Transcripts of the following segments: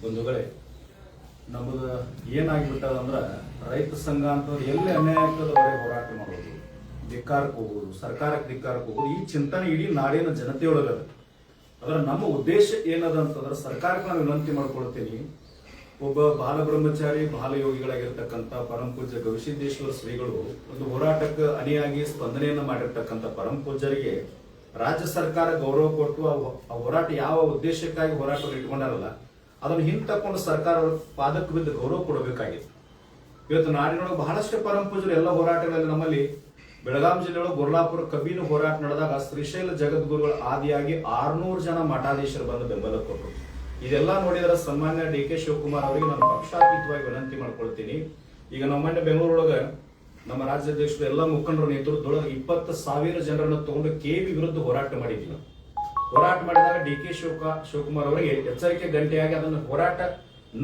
ಬಂಧುಗಳೇ, ನಮ್ಮದು ಏನಾಗಿಬಿಟ್ಟದಂದ್ರೆ ರೈತ ಸಂಘ ಅಂತಂದ್ರೆ ಎಲ್ಲಿ ಅನ್ಯಾಯಕ್ಕದವರೆಗೆ ಹೋರಾಟ ಮಾಡೋದು, ಧಿಕ್ಕಾರಕ್ಕೆ ಹೋಗೋದು, ಸರ್ಕಾರಕ್ಕೆ ಧಿಕ್ಕಾರಕ್ಕೆ ಹೋಗೋದು, ಈ ಚಿಂತನೆ ಇಡೀ ನಾಡಿನ ಜನತೆಯೊಳಗದ. ಅದರ ನಮ್ಮ ಉದ್ದೇಶ ಏನದ ಅಂತಂದ್ರೆ ಸರ್ಕಾರಕ್ಕೆ ನಾನು ವಿನಂತಿ ಮಾಡ್ಕೊಳ್ತೀನಿ. ಒಬ್ಬ ಬಾಲಬ್ರಹ್ಮಚಾರಿ ಬಾಲಯೋಗಿಗಳಾಗಿರ್ತಕ್ಕಂಥ ಪರಮ ಪೂಜ್ಯ ಗವಿಸಿದ್ದೇಶ್ವರ ಶ್ರೀಗಳು ಒಂದು ಹೋರಾಟಕ್ಕೆ ಅಣಿಯಾಗಿ ಸ್ಪಂದನೆಯನ್ನು ಮಾಡಿರ್ತಕ್ಕಂಥ ಪರಮ ಪೂಜ್ಯರಿಗೆ ರಾಜ್ಯ ಸರ್ಕಾರ ಗೌರವ ಕೊಟ್ಟು ಆ ಹೋರಾಟ ಯಾವ ಉದ್ದೇಶಕ್ಕಾಗಿ ಹೋರಾಟವನ್ನು ಇಟ್ಕೊಂಡಾರಲ್ಲ ಅದನ್ನು ಹಿಂತಕ್ಕೊಂಡು ಸರ್ಕಾರ ಪಾದಕ್ಕೆ ಬಿದ್ದು ಗೌರವ ಕೊಡಬೇಕಾಗಿತ್ತು. ಇವತ್ತು ನಾಡಿನೊಳಗೆ ಬಹಳಷ್ಟು ಪರಮ ಪೂಜ್ಯರು ಎಲ್ಲ ಹೋರಾಟಗಳಲ್ಲಿ ನಮ್ಮಲ್ಲಿ ಬೆಳಗಾಂ ಜಿಲ್ಲೆಯೊಳಗೆ ಗುರ್ಲಾಪುರ ಕಬ್ಬಿನ ಹೋರಾಟ ನಡೆದಾಗ ಶ್ರೀಶೈಲ ಜಗದ್ಗುರುಗಳ ಆದಿಯಾಗಿ 600 ಜನ ಮಠಾಧೀಶರು ಬಂದು ಬೆಂಬಲ ಕೊಟ್ಟರು. ಇದೆಲ್ಲ ನೋಡಿದ್ರೆ ಸನ್ಮಾನ್ಯ ಡಿ.ಕೆ. ಶಿವಕುಮಾರ್ ಅವರಿಗೆ ನಾನು ಪಕ್ಷಾತೀತವಾಗಿ ವಿನಂತಿ ಮಾಡ್ಕೊಳ್ತೀನಿ. ಈಗ ನಮ್ಮನ್ನ ಬೆಂಗಳೂರೊಳಗೆ ನಮ್ಮ ರಾಜ್ಯಾಧ್ಯಕ್ಷರು ಎಲ್ಲ ಮುಖಂಡರ ನೇತೃತ್ವದೊಳಗೆ 20,000 ಜನರನ್ನು ತಗೊಂಡು ಕೆಬಿ ವಿರುದ್ಧ ಹೋರಾಟ ಮಾಡಿದ್ವಿ. ಹೋರಾಟ ಮಾಡಿದಾಗ ಡಿ.ಕೆ. ಶಿವಕುಮಾರ್ ಅವರಿಗೆ ಎಚ್ಚರಿಕೆ ಗಂಟೆಯಾಗಿ ಅದನ್ನು ಹೋರಾಟ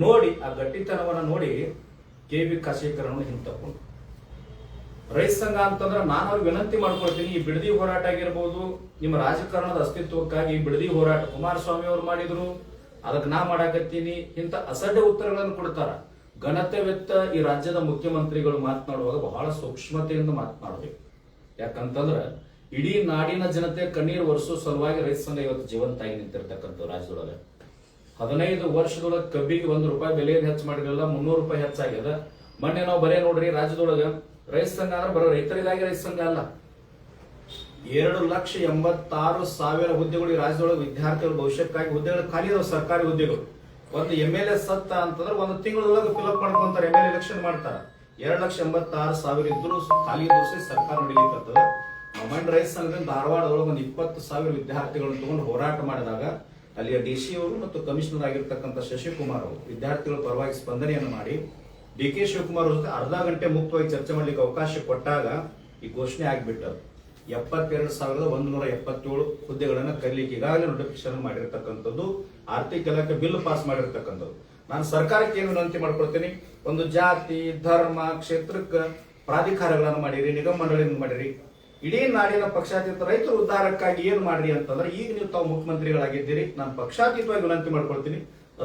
ನೋಡಿ ಆ ಗಟ್ಟಿತನವನ್ನ ನೋಡಿ ಕೆಬಿ ಖಾಸಗೀಕರಣವನ್ನು ಹಿಂತಕ್ಕೊಂಡು ರೈತ ಸಂಘ ಅಂತಂದ್ರೆ ನಾನು ಅವ್ರಿಗೆ ವಿನಂತಿ ಮಾಡ್ಕೊಳ್ತೀನಿ. ಈ ಬಿಡದಿ ಹೋರಾಟ ಆಗಿರ್ಬೋದು, ನಿಮ್ಮ ರಾಜಕಾರಣದ ಅಸ್ತಿತ್ವಕ್ಕಾಗಿ ಈ ಬಿಡದಿ ಹೋರಾಟ ಕುಮಾರಸ್ವಾಮಿ ಅವರು ಮಾಡಿದ್ರು, ಅದಕ್ಕೆ ನಾ ಮಾಡಾಕತ್ತೀನಿ ಇಂಥ ಅಸಡ್ಡೆ ಉತ್ತರಗಳನ್ನು ಕೊಡ್ತಾರ. ಘನತೆವೆತ್ತ ಈ ರಾಜ್ಯದ ಮುಖ್ಯಮಂತ್ರಿಗಳು ಮಾತನಾಡುವಾಗ ಬಹಳ ಸೂಕ್ಷ್ಮತೆಯಿಂದ ಮಾತನಾಡಬೇಕು. ಯಾಕಂತಂದ್ರ ಇಡೀ ನಾಡಿನ ಜನತೆ ಕಣ್ಣೀರು ಒರೆಸೋ ಸಲುವಾಗಿ ರೈತ ಸಂಘ ಇವತ್ತು ಜೀವಂತಾಗಿ ನಿಂತಿರ್ತಕ್ಕಂಥ ರಾಜ್ಯದೊಳಗೆ 15 ವರ್ಷದೊಳಗೆ ಕಬ್ಬಿಗೆ ₹1 ಬೆಲೆಯನ್ನು ಹೆಚ್ಚು ಮಾಡಿರಲಿಲ್ಲ, ₹300 ಹೆಚ್ಚಾಗ್ಯದ. ಮೊನ್ನೆ ನಾವು ಬರೇ ನೋಡ್ರಿ ರಾಜ್ಯದೊಳಗೆ ರೈತ ಸಂಘ ಅಂದ್ರೆ ಬರೋ ರೈತರಿಗಾಗಿ ರೈತ ಸಂಘ ಅಲ್ಲ, 2,86,000 ಹುದ್ದೆಗಳು ಈ ರಾಜ್ಯದೊಳಗೆ ವಿದ್ಯಾರ್ಥಿಗಳ ಭವಿಷ್ಯಕ್ಕಾಗಿ ಹುದ್ದೆಗಳು ಖಾಲಿ ಇದಾವೆ. ಸರ್ಕಾರಿ ಹುದ್ದೆಗಳು ಒಂದು MLA ಸತ್ತ ಅಂತಂದ್ರೆ ಒಂದು ತಿಂಗಳೊಳಗೆ ಫಿಲ್ಅಪ್ ಮಾಡ್ಕೊಂತಾರೆ, MLA ಎಲೆಕ್ಷನ್ ಮಾಡ್ತಾರೆ. 2,86,000 ಇದ್ರು ಖಾಲಿ ಇದ್ರು ಸರ್ಕಾರ ನಡೀಲಿಕ್ಕತ್ತದ. ಮೊಮ್ಮಂಡ್ ರೈತ ಸಂಘದಿಂದ ಧಾರವಾಡದೊಳಗೆ ಒಂದು 20,000 ವಿದ್ಯಾರ್ಥಿಗಳನ್ನು ತಗೊಂಡು ಹೋರಾಟ ಮಾಡಿದಾಗ ಅಲ್ಲಿಯ DC ಅವರು ಮತ್ತು ಕಮಿಷನರ್ ಆಗಿರ್ತಕ್ಕಂಥ ಶಶಿಕುಮಾರ್ ಅವರು ವಿದ್ಯಾರ್ಥಿಗಳ ಪರವಾಗಿ ಸ್ಪಂದನೆಯನ್ನು ಮಾಡಿ ಡಿ.ಕೆ. ಶಿವಕುಮಾರ್ ಜೊತೆ ಅರ್ಧ ಗಂಟೆ ಮುಕ್ತವಾಗಿ ಚರ್ಚೆ ಮಾಡ್ಲಿಕ್ಕೆ ಅವಕಾಶ ಕೊಟ್ಟಾಗ ಈ ಘೋಷಣೆ ಆಗಿಬಿಟ್ಟರು. 72,177 ಹುದ್ದೆಗಳನ್ನು ಕರೀಲಿಕ್ಕೆ ಈಗಾಗಲೇ ನೋಟಿಫಿಕೇಶನ್ ಮಾಡಿರ್ತಕ್ಕಂಥದ್ದು, ಆರ್ಥಿಕ ಇಲಾಖೆ ಬಿಲ್ ಪಾಸ್ ಮಾಡಿರ್ತಕ್ಕಂಥದ್ದು. ನಾನು ಸರ್ಕಾರಕ್ಕೆ ಏನು ವಿನಂತಿ ಮಾಡ್ಕೊಳ್ತೀನಿ, ಒಂದು ಜಾತಿ ಧರ್ಮ ಕ್ಷೇತ್ರಕ್ಕೆ ಪ್ರಾಧಿಕಾರಗಳನ್ನು ಮಾಡಿರಿ, ನಿಗಮ ಮಂಡಳಿಯನ್ನು ಮಾಡಿರಿ, ಇಡೀ ನಾಡಿನ ಪಕ್ಷಾತೀತ ರೈತರ ಉದ್ಧಾರಕ್ಕಾಗಿ ಏನು ಮಾಡ್ರಿ ಅಂತಂದ್ರೆ ಈಗ ನೀವು ತಾವು ಮುಖ್ಯಮಂತ್ರಿಗಳಾಗಿದ್ದೀರಿ, ನಾನು ಪಕ್ಷಾತೀತವಾಗಿ ವಿನಂತಿ ಮಾಡ್ಕೊಳ್ತೀನಿ,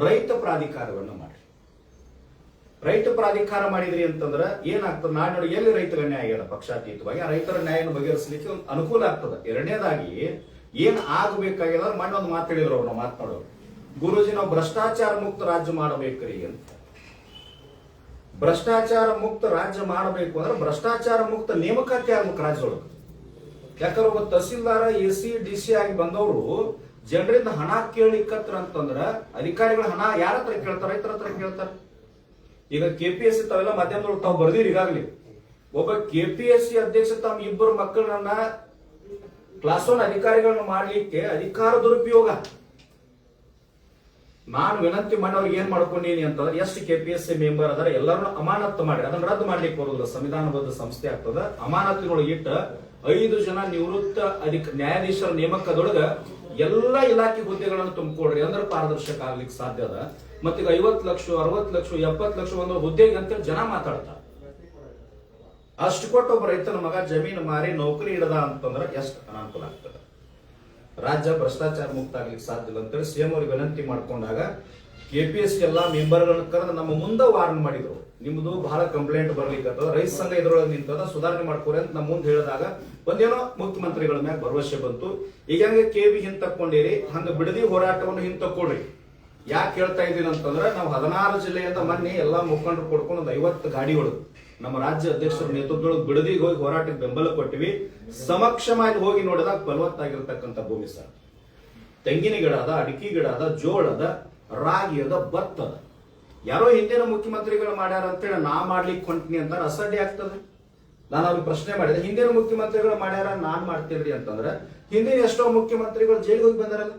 ರೈತ ಪ್ರಾಧಿಕಾರವನ್ನು ಮಾಡಿ. ರೈತ ಪ್ರಾಧಿಕಾರ ಮಾಡಿದ್ರಿ ಅಂತಂದ್ರೆ ಏನಾಗ್ತದೆ, ನಾಡಿನೊಳಗೆ ಎಲ್ಲಿ ರೈತರ ನ್ಯಾಯ ಆಗ್ಯದ ಪಕ್ಷಾತೀತವಾಗಿ ಆ ರೈತರ ನ್ಯಾಯವನ್ನು ಬಗೆಹರಿಸಲಿಕ್ಕೆ ಒಂದು ಅನುಕೂಲ ಆಗ್ತದೆ. ಎರಡನೇದಾಗಿ ಏನ್ ಆಗಬೇಕಾಗ್ಯದ ಮೊನ್ನೆ ಒಂದು ಮಾತಾಡಿದ್ರು ಅವ್ರು, ನಾವು ಮಾತನಾಡೋರು, ಗುರುಜಿ ನಾವು ಭ್ರಷ್ಟಾಚಾರ ಮುಕ್ತ ರಾಜ್ಯ ಮಾಡಬೇಕ್ರಿ ಅಂತ. ಭ್ರಷ್ಟಾಚಾರ ಮುಕ್ತ ರಾಜ್ಯ ಮಾಡಬೇಕು ಅಂದ್ರೆ ಭ್ರಷ್ಟಾಚಾರ ಮುಕ್ತ ನೇಮಕಾತಿ ಆಗ್ಬೇಕು ರಾಜ್ಯದೊಳಗೆ. ಯಾಕಂದ್ರೆ ಒಬ್ಬ ತಹಸೀಲ್ದಾರ AC DC ಆಗಿ ಬಂದವರು ಜನರಿಂದ ಹಣ ಕೇಳಿಕತ್ರ ಅಂತಂದ್ರ ಅಧಿಕಾರಿಗಳ ಹಣ ಯಾರ ಹತ್ರ ಕೇಳ್ತಾರ? ರೈತರ ಹತ್ರ ಕೇಳ್ತಾರ. ಈಗ KPSC ತಾವೆಲ್ಲ ಮಾಧ್ಯಮದೊಳಗೆ ತಾವು ಬರ್ದಿರಿ ಈಗಾಗಲೇ, ಒಬ್ಬ KPSC ಅಧ್ಯಕ್ಷ ತಮ್ಮ 2 ಮಕ್ಕಳನ್ನ ಕ್ಲಾಸ್ 1 ಅಧಿಕಾರಿಗಳನ್ನ ಮಾಡ್ಲಿಕ್ಕೆ ಅಧಿಕಾರ ದುರುಪಯೋಗ. ನಾನು ವಿನಂತಿ ಮಾಡಿ ಅವ್ರಿಗೆ ಏನ್ ಮಾಡ್ಕೊಂಡೀನಿ ಅಂತಂದ್ರೆ ಎಷ್ಟು KPSC ಮೆಂಬರ್ ಅದರ ಎಲ್ಲರೂ ಅಮಾನತ್ತು ಮಾಡಿ ಅದನ್ನ ರದ್ದು ಮಾಡ್ಲಿಕ್ಕೆ ಬರೋದಿಲ್ಲ, ಸಂವಿಧಾನಬದ್ಧ ಸಂಸ್ಥೆ ಆಗ್ತದ. ಅಮಾನತಿನೊಳಗೆ ಇಟ್ಟ 5 ಜನ ನಿವೃತ್ತ ನ್ಯಾಯಾಧೀಶರ ನೇಮಕದೊಳಗ ಎಲ್ಲ ಇಲಾಖೆ ಹುದ್ದೆಗಳನ್ನು ತುಂಬಿಕೊಡ್ರಿ ಅಂದ್ರೆ ಪಾರದರ್ಶಕ ಆಗ್ಲಿಕ್ಕೆ ಸಾಧ್ಯ ಅದ. ಮತ್ತೀಗ 50 ಲಕ್ಷ 60 ಲಕ್ಷ 70 ಲಕ್ಷ ಒಂದು ಹುದ್ದೆಗೆ ಅಂತ ಜನ ಮಾತಾಡ್ತಾರೆ. ಅಷ್ಟು ಕೊಟ್ಟು ಒಬ್ಬ ರೈತನ ಮಗ ಜಮೀನು ಮಾರಿ ನೌಕರಿ ಇಡದ ಅಂತಂದ್ರೆ ಎಷ್ಟು ಅನಾನುಕೂಲ ಆಗ್ತದೆ. ರಾಜ್ಯ ಭ್ರಷ್ಟಾಚಾರ ಮುಕ್ತ ಆಗ್ಲಿಕ್ಕೆ ಸಾಧ್ಯ ಇಲ್ಲ ಅಂತೇಳಿ CM ಅವ್ರಿಗೆ ವಿನಂತಿ ಮಾಡ್ಕೊಂಡಾಗ KPSC ಎಲ್ಲಾ ಮೆಂಬರ್ಗಳನ್ನ ಕರೆದು ನಮ್ಮ ಮುಂದೆ ವಾರ್ನ್ ಮಾಡಿದ್ರು, ನಿಮ್ದು ಬಹಳ ಕಂಪ್ಲೇಂಟ್ ಬರ್ಲಿಕ್ಕೆ ರೈತ ಸಂಘ ಇದ್ರೊಳಗೆ ನಿಂತದ, ಸುಧಾರಣೆ ಮಾಡ್ಕೊರಿ ಅಂತ ನಮ್ಮ ಮುಂದೆ ಹೇಳಿದಾಗ ಒಂದೇನೋ ಮುಖ್ಯಮಂತ್ರಿಗಳ ಮ್ಯಾಗ ಭರವಸೆ ಬಂತು. ಈಗ ಹಂಗೆ KB ಹಿಂತಕ್ಕೊಂಡಿರಿ, ಹಂಗ ಬಿಡದಿ ಹೋರಾಟವನ್ನು ಹಿಂತಕ್ಕೊಡ್ರಿ. ಯಾಕೆ ಹೇಳ್ತಾ ಇದ್ದೀನಿ ಅಂತಂದ್ರೆ ನಾವು 16 ಜಿಲ್ಲೆಯಿಂದ ಮೊನ್ನೆ ಎಲ್ಲಾ ಮುಖಂಡರು ಕೊಡ್ಕೊಂಡು ಒಂದು 50 ಗಾಡಿಗಳು ನಮ್ಮ ರಾಜ್ಯ ಅಧ್ಯಕ್ಷರ ನೇತೃತ್ವದೊಳಗೆ ಬಿಡದಿಗೆ ಹೋಗಿ ಹೋರಾಟಕ್ಕೆ ಬೆಂಬಲ ಕೊಟ್ಟಿವಿ. ಸಮಕ್ಷವಾಗಿ ಹೋಗಿ ನೋಡಿದಾಗ ಫಲವತ್ತಾಗಿರ್ತಕ್ಕಂಥ ಭೂಮಿ ಸರ್, ತೆಂಗಿನ ಗಿಡ ಅದ, ಅಡಿಕೆ ಗಿಡ ಅದ, ಜೋಳ ಅದ, ರಾಗಿ ಅದ, ಭತ್ತ ಅದ. ಯಾರೋ ಹಿಂದಿನ ಮುಖ್ಯಮಂತ್ರಿಗಳು ಮಾಡ್ಯಾರ ಅಂತೇಳಿ ನಾ ಮಾಡ್ಲಿಕ್ಕೆ ಹೊಂಟಿನಿ ಅಂತ ಅಸಡ್ಡೆ ಆಗ್ತದೆ. ನಾನು ಅವ್ರಿಗೆ ಪ್ರಶ್ನೆ ಮಾಡಿದೆ, ಹಿಂದಿನ ಮುಖ್ಯಮಂತ್ರಿಗಳು ಮಾಡ್ಯಾರ ನಾನ್ ಮಾಡ್ತೀರಿ ಅಂತಂದ್ರೆ ಹಿಂದಿನ ಎಷ್ಟೋ ಮುಖ್ಯಮಂತ್ರಿಗಳು ಜೈಲಿಗೆ ಹೋಗಿ ಬಂದಾರಲ್ಲ,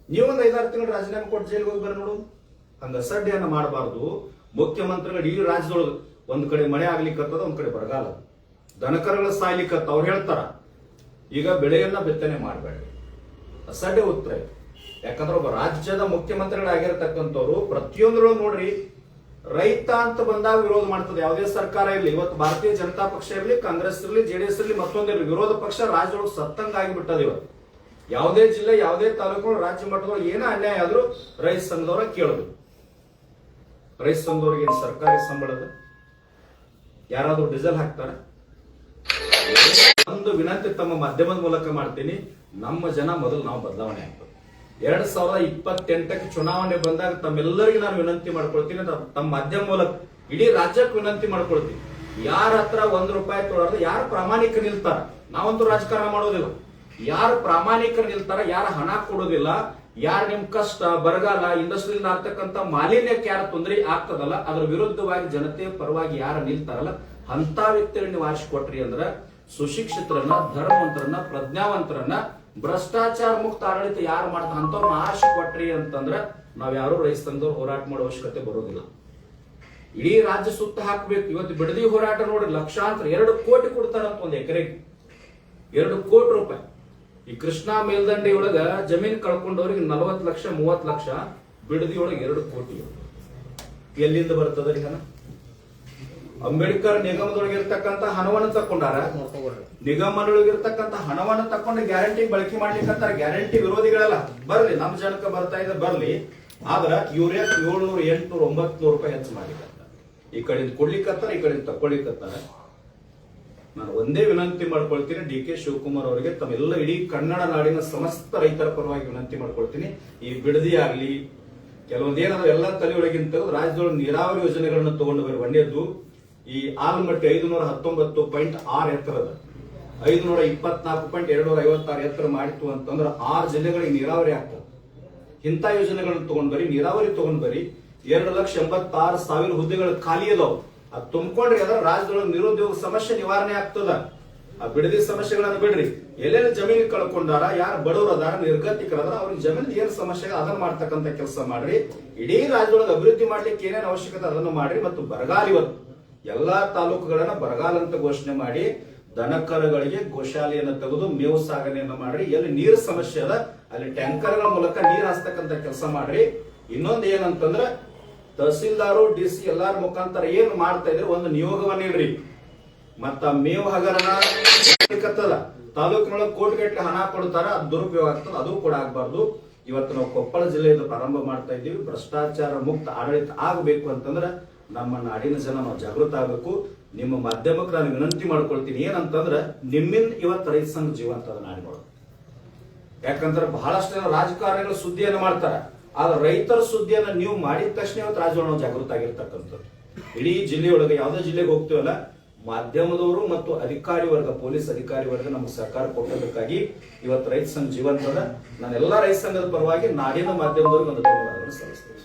ನೀವೊಂದು 5-6 ತಿಂಗಳು ರಾಜೀನಾಮೆ ಕೊಟ್ಟು ಜೈಲಿಗೆ ಹೋಗಿ ಬರ ನೋಡು. ಹಂಗ ಅಸಡ್ಡೆಯನ್ನ ಮಾಡಬಾರ್ದು. ಮುಖ್ಯಮಂತ್ರಿಗಳು ಈ ರಾಜ್ಯದೊಳಗೆ ಒಂದ್ ಕಡೆ ಮಳೆ ಆಗ್ಲಿಕ್ಕತ್ತದ, ಒಂದ್ ಕಡೆ ಬರಗಾಲ, ದನಕರಗಳ ಸಾಯ್ಲಿಕ್ಕತ್ತ. ಅವ್ರು ಹೇಳ್ತಾರ ಈಗ ಬೆಳೆಯನ್ನ ಬಿತ್ತನೆ ಮಾಡಬೇಡ, ಅಸಡ್ಡೆ ಉತ್ತರ. ಯಾಕಂದ್ರೆ ಒಬ್ಬ ರಾಜ್ಯದ ಮುಖ್ಯಮಂತ್ರಿಗಳಾಗಿರ್ತಕ್ಕಂಥವ್ರು ಪ್ರತಿಯೊಂದ್ರೊಳಗೆ ನೋಡ್ರಿ ರೈತ ಅಂತ ಬಂದಾಗ ವಿರೋಧ ಮಾಡ್ತದೆ ಯಾವುದೇ ಸರ್ಕಾರ ಇರಲಿ. ಇವತ್ತು ಭಾರತೀಯ ಜನತಾ ಪಕ್ಷ ಇರಲಿ, ಕಾಂಗ್ರೆಸ್ ಇರಲಿ, JDS ಇರಲಿ, ಮತ್ತೊಂದಿರಲಿ, ವಿರೋಧ ಪಕ್ಷ ರಾಜ್ಯದೊಳಗೆ ಸತ್ತಂಗ ಆಗಿಬಿಟ್ಟದ. ಇವತ್ತು ಯಾವುದೇ ಜಿಲ್ಲೆ ಯಾವುದೇ ತಾಲೂಕು ರಾಜ್ಯ ಮಟ್ಟದೊಳಗೆ ಏನೋ ಅನ್ಯಾಯ ಆದ್ರೂ ರೈತ ಸಂಘದವರ ಕೇಳಬೇಕು. ರೈತ ಸಂಘದವ್ರಿಗೆ ಏನು ಸರ್ಕಾರಿ ಸಂಬಳದ ಯಾರಾದ್ರೂ ಡೀಸೆಲ್ ಹಾಕ್ತಾರ? ಒಂದು ವಿನಂತಿ ತಮ್ಮ ಮಾಧ್ಯಮದ ಮೂಲಕ ಮಾಡ್ತೀನಿ, ನಮ್ಮ ಜನ ಮೊದಲು ನಾವು ಬದಲಾವಣೆ ಆಗ್ತದೆ. 2028ಕ್ಕೆ ಚುನಾವಣೆ ಬಂದಾಗ ತಮ್ಮೆಲ್ಲರಿಗೂ ನಾನು ವಿನಂತಿ ಮಾಡ್ಕೊಳ್ತೀನಿ, ತಮ್ಮ ಮಾಧ್ಯಮ ಮೂಲಕ ಇಡೀ ರಾಜ್ಯಕ್ಕೆ ವಿನಂತಿ ಮಾಡ್ಕೊಳ್ತೀನಿ. ಯಾರ ಹತ್ರ ₹1 ತೊಗೊಳಾರ್ದು ಯಾರು ಪ್ರಾಮಾಣಿಕ ನಿಲ್ತಾರ, ನಾವಂತೂ ರಾಜಕಾರಣ ಮಾಡೋದಿಲ್ಲ, ಯಾರು ಪ್ರಾಮಾಣಿಕ ನಿಲ್ತಾರ, ಯಾರು ಹಣ ಕೊಡೋದಿಲ್ಲ, ಯಾರು ನಿಮ್ ಕಷ್ಟ ಬರಗಾಲ ಇಂಡಸ್ಟ್ರಿಯಿಂದ ಆಗ್ತಕ್ಕಂಥ ಮಾಲಿನ್ಯಕ್ಕೆ ಯಾರು ತೊಂದರೆ ಆಗ್ತದಲ್ಲ ಅದರ ವಿರುದ್ಧವಾಗಿ ಜನತೆ ಪರವಾಗಿ ಯಾರು ನಿಲ್ತಾರಲ್ಲ ಅಂತ ವ್ಯಕ್ತಿಗಳನ್ನ ನೀವು ಆರಿಸಿಕೊಟ್ರಿ ಅಂದ್ರ ಸುಶಿಕ್ಷಿತರನ್ನ, ಧರ್ಮವಂತರನ್ನ, ಪ್ರಜ್ಞಾವಂತರನ್ನ, ಭ್ರಷ್ಟಾಚಾರ ಮುಕ್ತ ಆಡಳಿತ ಯಾರು ಮಾಡ್ತಾರ ಅಂತವ್ರನ್ನ ಆರಿಸಿಕೊಟ್ರಿ ಅಂತಂದ್ರ ನಾವ್ ಯಾರು ರೈತ ಸಂಘದವ್ರು ಹೋರಾಟ ಮಾಡೋ ಅವಶ್ಯಕತೆ ಬರೋದಿಲ್ಲ. ಇಡೀ ರಾಜ್ಯ ಸುತ್ತ ಹಾಕ್ಬೇಕು. ಇವತ್ತು ಬಿಡದಿ ಹೋರಾಟ ನೋಡಿ ಲಕ್ಷಾಂತರ 2 ಕೋಟಿ ಕೊಡ್ತಾರಂತ ಒಂದು ಎಕರೆಗೆ, ₹2 ಕೋಟಿ. ಈ ಕೃಷ್ಣಾ ಮೇಲ್ದಂಡೆ ಒಳಗ ಜಮೀನ್ ಕಳ್ಕೊಂಡವ್ರಿಗೆ 40 ಲಕ್ಷ 30 ಲಕ್ಷ, ಬಿಡದಿ ಒಳಗೆ 2 ಕೋಟಿ. ಎಲ್ಲಿಂದ ಬರ್ತದ್ರಿ ಹಣ? ಅಂಬೇಡ್ಕರ್ ನಿಗಮದೊಳಗೆ ಇರ್ತಕ್ಕಂಥ ಹಣವನ್ನು ತಕೊಂಡಾರ. ನಿಗಮದೊಳಗಿರ್ತಕ್ಕಂಥ ಹಣವನ್ನು ತಕೊಂಡು ಗ್ಯಾರಂಟಿ ಬಳಕೆ ಮಾಡ್ಲಿಕ್ಕಂತಾರ. ಗ್ಯಾರಂಟಿ ವಿರೋಧಿಗಳೆಲ್ಲ ಬರ್ಲಿ, ನಮ್ಮ ಜನಕ್ಕೆ ಬರ್ತಾ ಇದೆ ಬರ್ಲಿ, ಆದ್ರ ಯೂರಿಯಾ 700, 800, 900 ರೂಪಾಯಿ ಹೆಚ್ಚು ಮಾಡ್ಲಿಕ್ಕಂತಾರ. ಈ ಕಡೆಯಿಂದ ಕೊಡ್ಲಿಕ್ಕತ್ತಾರ, ಈ ಕಡೆಯಿಂದ ತಕೊಳ್ಳಿಕ್ಕತ್ತಾರ. ನಾನು ಒಂದೇ ವಿನಂತಿ ಮಾಡ್ಕೊಳ್ತೀನಿ ಡಿ.ಕೆ. ಶಿವಕುಮಾರ್ ಅವರಿಗೆ, ತಮ್ಮೆಲ್ಲ ಇಡೀ ಕನ್ನಡ ನಾಡಿನ ಸಮಸ್ತ ರೈತರ ಪರವಾಗಿ ವಿನಂತಿ ಮಾಡ್ಕೊಳ್ತೀನಿ. ಈ ಬಿಡದಿ ಆಗ್ಲಿ ಕೆಲವೊಂದೇನಾದ್ರು ಎಲ್ಲ ತಲೆಯೊಳಗಿಂತ ರಾಜ್ಯದೊಳಗೆ ನೀರಾವರಿ ಯೋಜನೆಗಳನ್ನ ತಗೊಂಡು ಬರಿ. ಒಂದೇದ್ದು ಈ ಆಲ್ಮಟ್ಟಿ 519.6 ಎತ್ತರದ 524.256 ಎತ್ತರ ಮಾಡಿತ್ತು ಅಂತಂದ್ರೆ 6 ಜಿಲ್ಲೆಗಳಿಗೆ ನೀರಾವರಿ ಆಗ್ತದೆ. ಇಂಥ ಯೋಜನೆಗಳನ್ನ ತಗೊಂಡ್ ಬರಿ, ನೀರಾವರಿ ತಗೊಂಡ್ ಬರಿ. 2,86,000 ಹುದ್ದೆಗಳು ಖಾಲಿ ಅದಾವ. ಅದು ತುಂಬಿಕೊಂಡ್ರೆ ಅದರ ರಾಜ್ಯದೊಳಗೆ ನಿರುದ್ಯೋಗ ಸಮಸ್ಯೆ ನಿವಾರಣೆ ಆಗ್ತದ. ಆ ಬಿಡದಿ ಸಮಸ್ಯೆಗಳನ್ನ ಬಿಡ್ರಿ, ಎಲ್ಲೆಲ್ಲಿ ಜಮೀನು ಕಳ್ಕೊಂಡಾರ, ಯಾರು ಬಡವರು ಅದಾರ, ನಿರ್ಗತಿಕರದಾರ, ಅವ್ರಿಗೆ ಜಮೀನು ಏನ್ ಸಮಸ್ಯೆ ಅದನ್ನ ಮಾಡ್ತಕ್ಕಂಥ ಕೆಲಸ ಮಾಡ್ರಿ. ಇಡೀ ರಾಜ್ಯದೊಳಗೆ ಅಭಿವೃದ್ಧಿ ಮಾಡ್ಲಿಕ್ಕೆ ಏನೇನು ಅವಶ್ಯಕತೆ ಅದನ್ನು ಮಾಡ್ರಿ. ಮತ್ತು ಬರಗಾಲ, ಇವತ್ತು ಎಲ್ಲಾ ತಾಲೂಕುಗಳನ್ನ ಬರಗಾಲ ಅಂತ ಘೋಷಣೆ ಮಾಡಿ ದನಕರುಗಳಿಗೆ ಗೋಶಾಲೆಯನ್ನು ತೆಗೆದು ಮೇವು ಸಾಗಣೆಯನ್ನ ಮಾಡ್ರಿ. ಎಲ್ಲಿ ನೀರು ಸಮಸ್ಯೆ ಅದ ಅಲ್ಲಿ ಟ್ಯಾಂಕರ್ಗಳ ಮೂಲಕ ನೀರು ಹಾಸ್ತಕ್ಕಂಥ ಕೆಲಸ ಮಾಡ್ರಿ. ಇನ್ನೊಂದು ಏನಂತಂದ್ರ ತಹಸೀಲ್ದಾರು DC ಎಲ್ಲಾರ ಮುಖಾಂತರ ಏನ್ ಮಾಡ್ತಾ ಇದ್ರೆ ಒಂದು ನಿಯೋಗವನ್ನ ಇಡ್ರಿ. ಮತ್ತ ಮೇವು ಹಗರಣ ತಾಲೂಕಿನೊಳಗೆ ಕೋಟಿಗಟ್ಟಲೆ ಹಣ ಕೊಡ್ತಾರ, ಅದು ದುರುಪಯೋಗ ಆಗ್ತದೆ, ಅದು ಕೂಡ ಆಗ್ಬಾರ್ದು. ಇವತ್ತು ನಾವು ಕೊಪ್ಪಳ ಜಿಲ್ಲೆಯಿಂದ ಪ್ರಾರಂಭ ಮಾಡ್ತಾ ಇದ್ದೀವಿ. ಭ್ರಷ್ಟಾಚಾರ ಮುಕ್ತ ಆಡಳಿತ ಆಗಬೇಕು ಅಂತಂದ್ರೆ ನಮ್ಮ ನಾಡಿನ ಜನ ನಾವು ಜಾಗೃತ ಆಗಬೇಕು. ನಿಮ್ಮ ಮಾಧ್ಯಮಕ್ಕೆ ನಾನು ವಿನಂತಿ ಮಾಡ್ಕೊಳ್ತೀನಿ, ಏನಂತಂದ್ರೆ ನಿಮ್ಮಿಂದ ಇವತ್ತು ರೈತ ಸಂಘ ಜೀವಂತ ಅದ ನಾಡಿನೊಳಗೆ. ಯಾಕಂದ್ರೆ ಬಹಳಷ್ಟು ಜನ ರಾಜಕಾರಣಿಗಳು ಸುದ್ದಿಯನ್ನು ಮಾಡ್ತಾರೆ, ಆದ್ರೆ ರೈತರ ಸುದ್ದಿಯನ್ನ ನೀವು ಮಾಡಿದ ತಕ್ಷಣ ಇವತ್ತು ರಾಜ್ಯದೊಳಗೆ ನಾವು ಜಾಗೃತ ಆಗಿರ್ತಕ್ಕಂಥದ್ದು. ಇಡೀ ಜಿಲ್ಲೆಯೊಳಗೆ ಯಾವುದೇ ಜಿಲ್ಲೆಗೆ ಹೋಗ್ತೀವಲ್ಲ, ಮಾಧ್ಯಮದವರು ಮತ್ತು ಅಧಿಕಾರಿ ವರ್ಗ, ಪೊಲೀಸ್ ಅಧಿಕಾರಿ ವರ್ಗ ನಮ್ಗೆ ಸಹಕಾರ ಕೊಟ್ಟದಕ್ಕಾಗಿ ಇವತ್ತು ರೈತ ಸಂಘ ಜೀವಂತದ. ನಾನು ಎಲ್ಲಾ ರೈತ ಸಂಘದ ಪರವಾಗಿ ನಾಡಿನ ಮಾಧ್ಯಮದವ್ರಿಗೆ ಒಂದು ಧನ್ಯವಾದಗಳು ಸಲ್ಲಿಸ್ತೇನೆ.